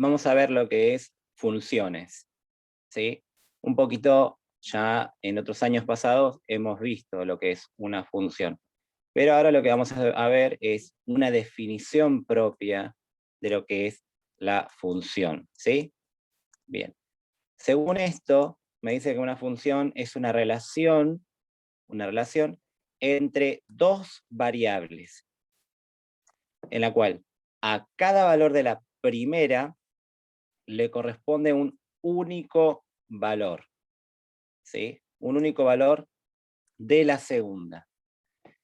vamos a ver lo que es funciones, ¿sí? Un poquito ya en otros años pasados hemos visto lo que es una función, pero ahora lo que vamos a ver es una definición propia de lo que es la función, ¿sí? Bien. Según esto, me dice que una función es una relación entre dos variables, en la cual a cada valor de la primera le corresponde un único valor, ¿sí? Un único valor de la segunda.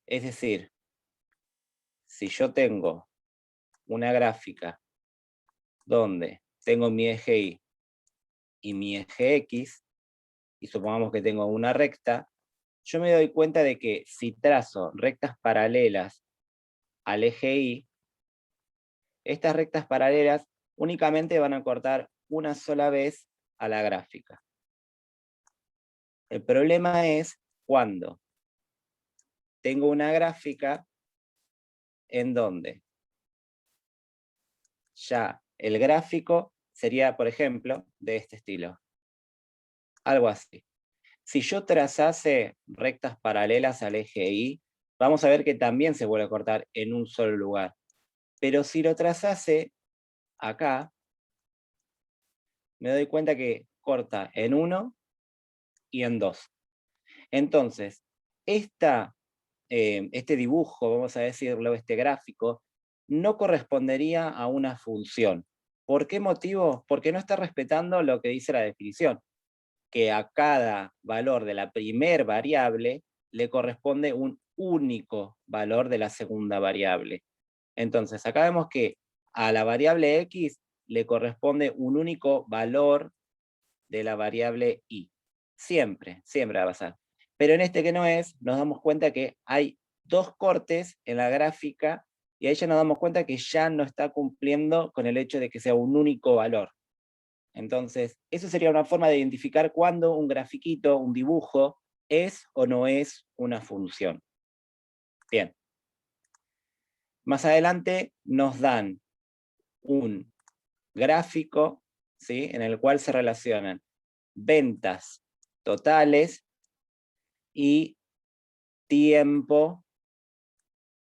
Es decir, si yo tengo una gráfica donde tengo mi eje Y y mi eje X, y supongamos que tengo una recta, yo me doy cuenta de que si trazo rectas paralelas al eje Y, estas rectas paralelas únicamente van a cortar una sola vez a la gráfica. El problema es cuando tengo una gráfica en donde ya el gráfico sería, por ejemplo, de este estilo. Algo así. Si yo trazase rectas paralelas al eje Y, vamos a ver que también se vuelve a cortar en un solo lugar. Pero si lo trazase acá, me doy cuenta que corta en 1 y en 2. Entonces, este dibujo, vamos a decirlo, este gráfico, no correspondería a una función. ¿Por qué motivo? Porque no está respetando lo que dice la definición, que a cada valor de la primer variable le corresponde un único valor de la segunda variable. Entonces, acá vemos que a la variable X le corresponde un único valor de la variable Y. Siempre, siempre va a pasar. Pero en este que no es, nos damos cuenta que hay dos cortes en la gráfica y ahí ya nos damos cuenta que ya no está cumpliendo con el hecho de que sea un único valor. Entonces, eso sería una forma de identificar cuándo un grafiquito, un dibujo, es o no es una función. Bien. Más adelante nos dan un gráfico, ¿sí?, en el cual se relacionan ventas totales y tiempo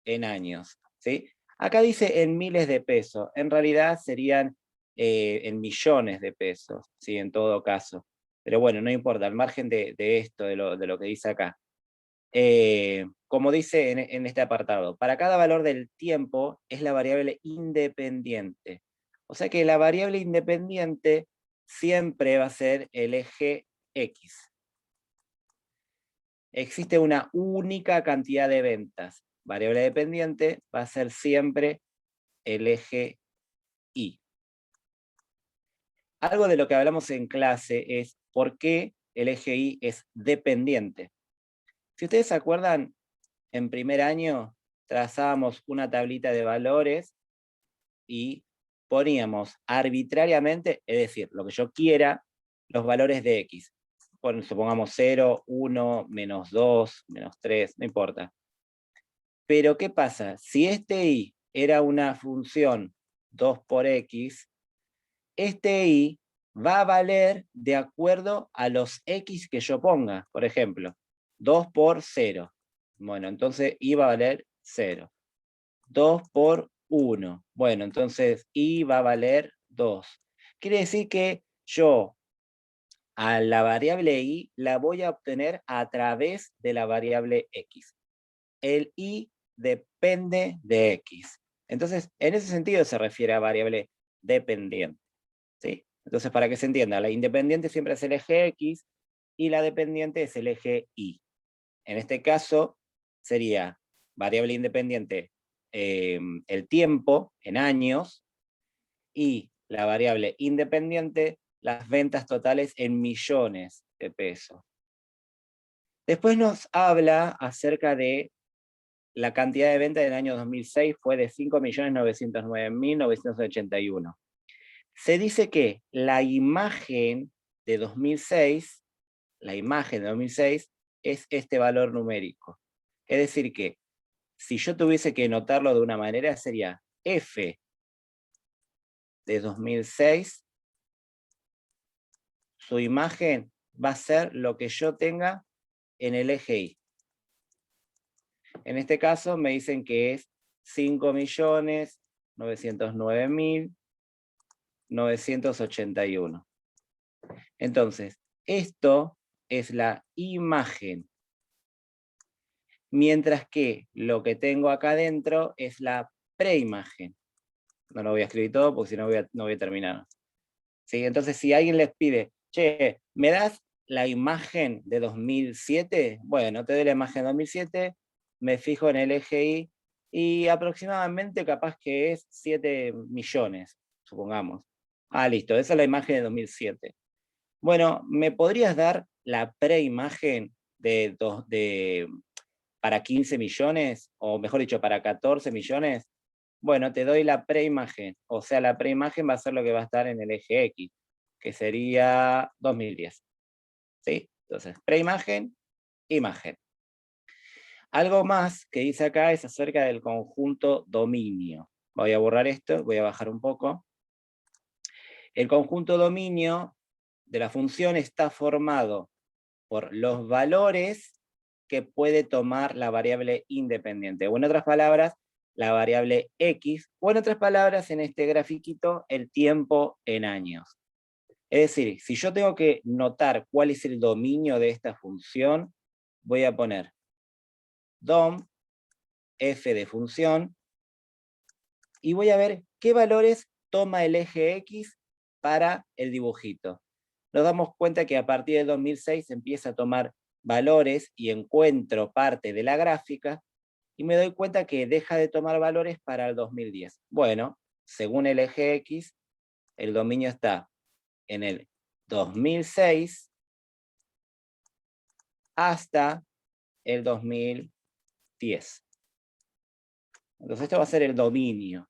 en años, ¿sí? Acá dice en miles de pesos, en realidad serían en millones de pesos, ¿sí? En todo caso. Pero bueno, no importa, al margen de esto, de lo que dice acá. Como dice en este apartado, para cada valor del tiempo es la variable independiente. O sea que la variable independiente siempre va a ser el eje X. Existe una única cantidad de ventas. Variable dependiente va a ser siempre el eje Y. Algo de lo que hablamos en clase es por qué el eje Y es dependiente. Si ustedes se acuerdan, en primer año trazábamos una tablita de valores y poníamos arbitrariamente, es decir, lo que yo quiera, los valores de X. Supongamos 0, 1, menos 2, menos 3, no importa. Pero ¿qué pasa? Si este Y era una función 2 por X, este Y va a valer de acuerdo a los X que yo ponga. Por ejemplo, 2 por 0. Bueno, entonces Y va a valer 0. 2 por 1. Bueno, entonces Y va a valer 2. Quiere decir que yo a la variable Y la voy a obtener a través de la variable X. El Y depende de X. Entonces, en ese sentido se refiere a variable dependiente, ¿sí? Entonces, para que se entienda, la independiente siempre es el eje X y la dependiente es el eje Y. En este caso, sería variable independiente el tiempo en años y la variable independiente las ventas totales en millones de pesos. Después nos habla acerca de la cantidad de ventas del año 2006 fue de 5.909.981. Se dice que la imagen de 2006, es este valor numérico. Es decir que, si yo tuviese que notarlo de una manera, sería F de 2006, su imagen va a ser lo que yo tenga en el eje Y. En este caso me dicen que es 5.909.981. Entonces, esto es la imagen, mientras que lo que tengo acá adentro es la preimagen. No lo voy a escribir todo porque si no no voy a terminar. ¿Sí? Entonces, si alguien les pide, che, ¿me das la imagen de 2007? Bueno, te doy la imagen de 2007, me fijo en el eje Y, y aproximadamente capaz que es 7 millones, supongamos. Ah, listo, esa es la imagen de 2007. Bueno, ¿me podrías dar la preimagen para 15 millones? O mejor dicho, para 14 millones. Bueno, te doy la preimagen. O sea, la preimagen va a ser lo que va a estar en el eje X, que sería 2010. ¿Sí? Entonces, preimagen, imagen. Algo más que dice acá es acerca del conjunto dominio. Voy a borrar esto, voy a bajar un poco. El conjunto dominio de la función está formado por los valores que puede tomar la variable independiente. O en otras palabras, la variable X, o en otras palabras, en este grafiquito, el tiempo en años. Es decir, si yo tengo que notar cuál es el dominio de esta función, voy a poner dom, f de función, y voy a ver qué valores toma el eje X para el dibujito. Nos damos cuenta que a partir del 2006 empieza a tomar valores y encuentro parte de la gráfica, y me doy cuenta que deja de tomar valores para el 2010. Bueno, según el eje X, el dominio está en el 2006 hasta el 2010. Entonces esto va a ser el dominio.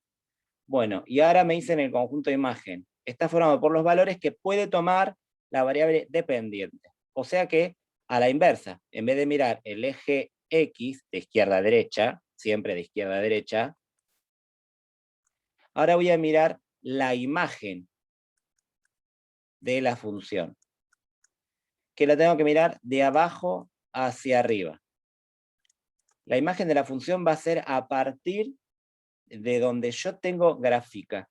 Bueno, y ahora me dicen el conjunto de imagen. Está formado por los valores que puede tomar la variable dependiente. O sea que, a la inversa, en vez de mirar el eje X de izquierda a derecha, siempre de izquierda a derecha, ahora voy a mirar la imagen de la función, que la tengo que mirar de abajo hacia arriba. La imagen de la función va a ser a partir de donde yo tengo gráfica.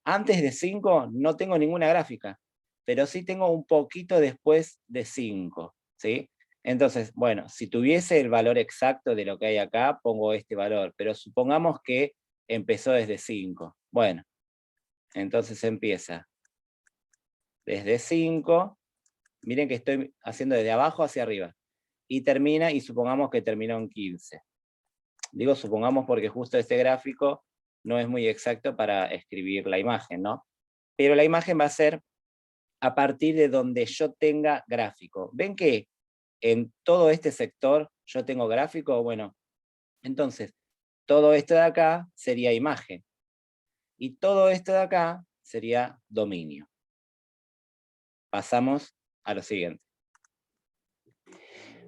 Antes de 5 no tengo ninguna gráfica, pero sí tengo un poquito después de 5, ¿sí? Entonces, bueno, si tuviese el valor exacto de lo que hay acá, pongo este valor, pero supongamos que empezó desde 5. Bueno, entonces empieza desde 5, miren que estoy haciendo desde abajo hacia arriba, y termina, y supongamos que terminó en 15. Digo supongamos porque justo este gráfico no es muy exacto para escribir la imagen, ¿no? Pero la imagen va a ser a partir de donde yo tenga gráfico. ¿Ven que en todo este sector yo tengo gráfico? Bueno, entonces, todo esto de acá sería imagen. Y todo esto de acá sería dominio. Pasamos a lo siguiente.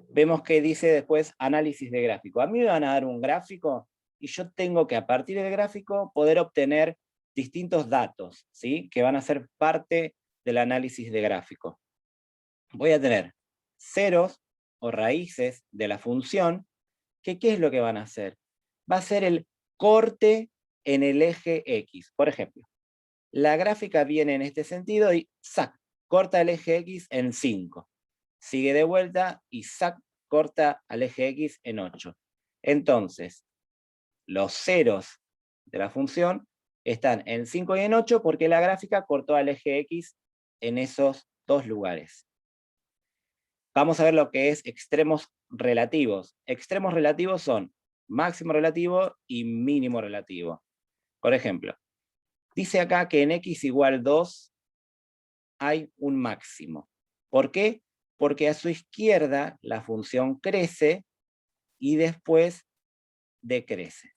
Vemos que dice después análisis de gráfico. A mí me van a dar un gráfico y yo tengo que a partir del gráfico poder obtener distintos datos, ¿sí? Que van a ser parte del análisis de gráfico. Voy a tener ceros o raíces de la función, que ¿qué es lo que van a hacer? Va a ser el corte en el eje X. Por ejemplo, la gráfica viene en este sentido y ¡sac! Corta el eje X en 5. Sigue de vuelta y ¡sac! Corta al eje X en 8. Entonces, los ceros de la función están en 5 y en 8 porque la gráfica cortó al eje X en esos dos lugares. Vamos a ver lo que es extremos relativos. Extremos relativos son máximo relativo y mínimo relativo. Por ejemplo, dice acá que en x igual 2 hay un máximo. ¿Por qué? Porque a su izquierda la función crece y después decrece.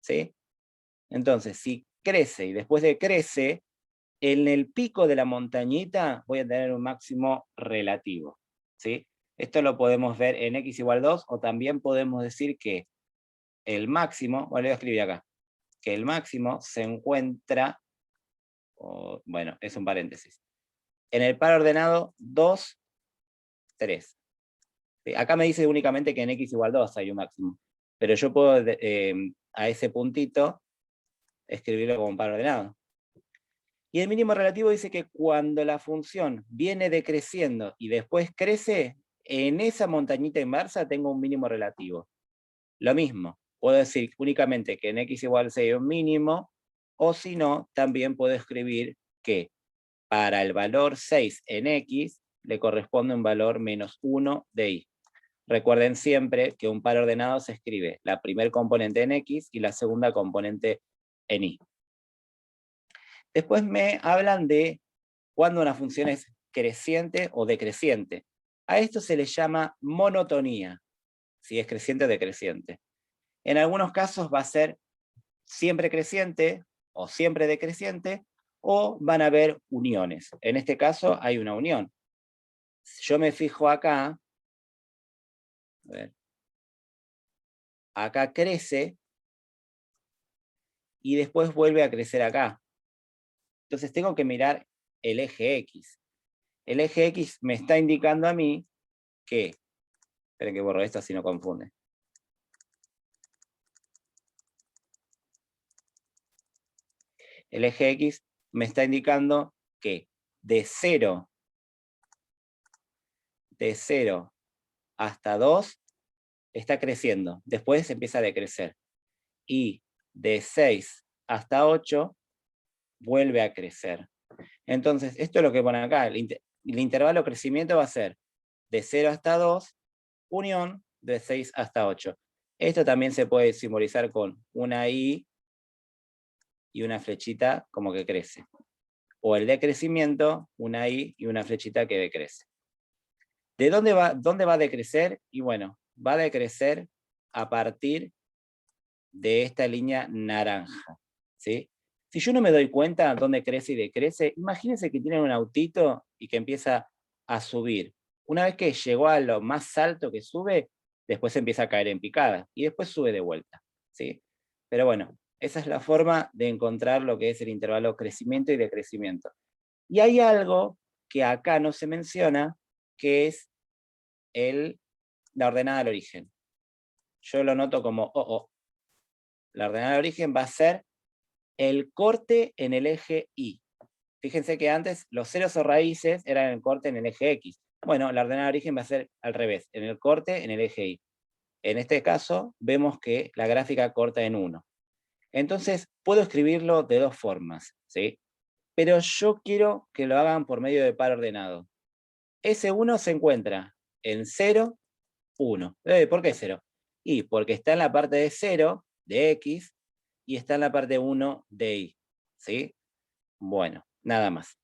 ¿Sí? Entonces, si crece y después decrece, en el pico de la montañita voy a tener un máximo relativo. ¿Sí? Esto lo podemos ver en x igual 2, o también podemos decir que el máximo, bueno, lo voy a escribir acá, que el máximo se encuentra, bueno, es un paréntesis. En el par ordenado, 2, 3. Acá me dice únicamente que en x igual 2 hay un máximo, pero yo puedo a ese puntito escribirlo como un par ordenado. Y el mínimo relativo dice que cuando la función viene decreciendo y después crece, en esa montañita inversa tengo un mínimo relativo. Lo mismo, puedo decir únicamente que en x igual 6 hay un mínimo, o si no, también puedo escribir que para el valor 6 en x le corresponde un valor menos 1 de y. Recuerden siempre que un par ordenado se escribe la primer componente en x y la segunda componente en y. Después me hablan de cuando una función es creciente o decreciente. A esto se le llama monotonía, si es creciente o decreciente. En algunos casos va a ser siempre creciente o siempre decreciente, o van a haber uniones. En este caso hay una unión. Si yo me fijo acá, a ver, acá crece y después vuelve a crecer acá. Entonces tengo que mirar el eje X. El eje X me está indicando a mí que, esperen que borro esto así no confunde. El eje X me está indicando que de 0 hasta 2 está creciendo, después empieza a decrecer. Y de 6 hasta 8 vuelve a crecer. Entonces, esto es lo que pone acá. El intervalo de crecimiento va a ser de 0 hasta 2, unión de 6 hasta 8. Esto también se puede simbolizar con una I y una flechita como que crece. O el decrecimiento, una I y una flechita que decrece. ¿De dónde va a decrecer? Y bueno, va a decrecer a partir de esta línea naranja, ¿sí? Si yo no me doy cuenta dónde crece y decrece, imagínense que tienen un autito y que empieza a subir. Una vez que llegó a lo más alto que sube, después empieza a caer en picada y después sube de vuelta, ¿sí? Pero bueno, esa es la forma de encontrar lo que es el intervalo crecimiento y decrecimiento. Y hay algo que acá no se menciona, que es la ordenada al origen. Yo lo noto como La ordenada de origen va a ser el corte en el eje Y. Fíjense que antes los ceros o raíces eran el corte en el eje X. Bueno, la ordenada de origen va a ser al revés, en el corte en el eje Y. En este caso, vemos que la gráfica corta en 1. Entonces, puedo escribirlo de dos formas, ¿sí? Pero yo quiero que lo hagan por medio de par ordenado. Ese 1 se encuentra en 0, 1. ¿Por qué 0? Y porque está en la parte de 0, de X, y está en la parte 1 de Y. ¿Sí? Bueno, nada más.